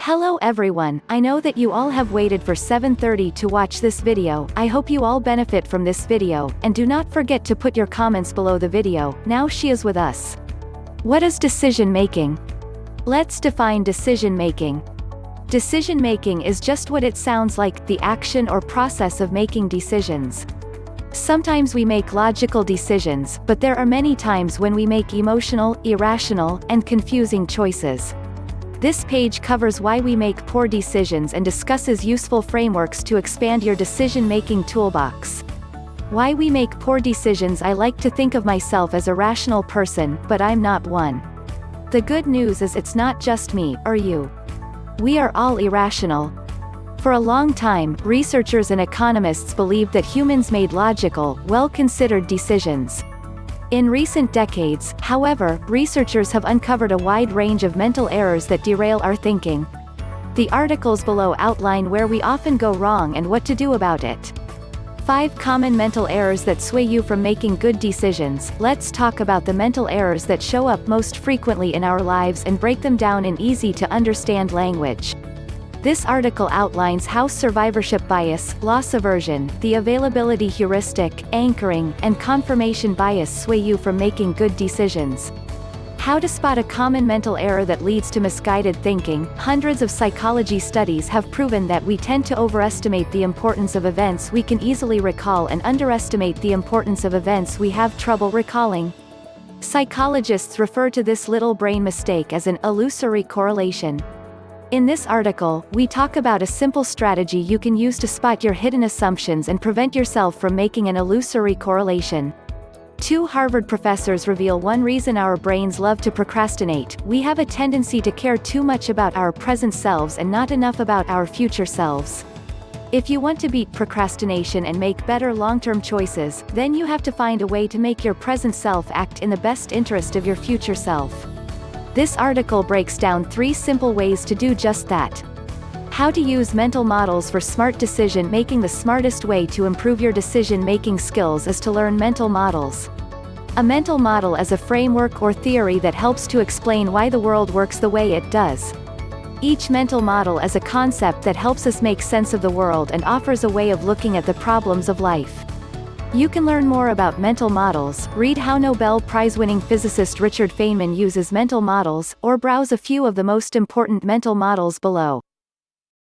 Hello everyone, I know that you all have waited for 7:30 to watch this video. I hope you all benefit from this video, and do not forget to put your comments below the video. Now she is with us. What is decision making? Let's define decision making. Decision making is just what it sounds like, the action or process of making decisions. Sometimes we make logical decisions, but there are many times when we make emotional, irrational, and confusing choices. This page covers why we make poor decisions and discusses useful frameworks to expand your decision-making toolbox. Why we make poor decisions. I like to think of myself as a rational person, but I'm not one. The good news is it's not just me, or you. We are all irrational. For a long time, researchers and economists believed that humans made logical, well-considered decisions. In recent decades, however, researchers have uncovered a wide range of mental errors that derail our thinking. The articles below outline where we often go wrong and what to do about it. 5 common mental errors that sway you from making good decisions. Let's talk about the mental errors that show up most frequently in our lives and break them down in easy-to-understand language. This article outlines how survivorship bias, loss aversion, the availability heuristic, anchoring, and confirmation bias sway you from making good decisions. How to spot a common mental error that leads to misguided thinking. Hundreds of psychology studies have proven that we tend to overestimate the importance of events we can easily recall and underestimate the importance of events we have trouble recalling. Psychologists refer to this little brain mistake as an illusory correlation. In this article, we talk about a simple strategy you can use to spot your hidden assumptions and prevent yourself from making an illusory correlation. 2 Harvard professors reveal one reason our brains love to procrastinate: we have a tendency to care too much about our present selves and not enough about our future selves. If you want to beat procrastination and make better long-term choices, then you have to find a way to make your present self act in the best interest of your future self. This article breaks down 3 simple ways to do just that. How to use mental models for smart decision making. The smartest way to improve your decision-making skills is to learn mental models. A mental model is a framework or theory that helps to explain why the world works the way it does. Each mental model is a concept that helps us make sense of the world and offers a way of looking at the problems of life. You can learn more about mental models, read how Nobel Prize-winning physicist Richard Feynman uses mental models, or browse a few of the most important mental models below.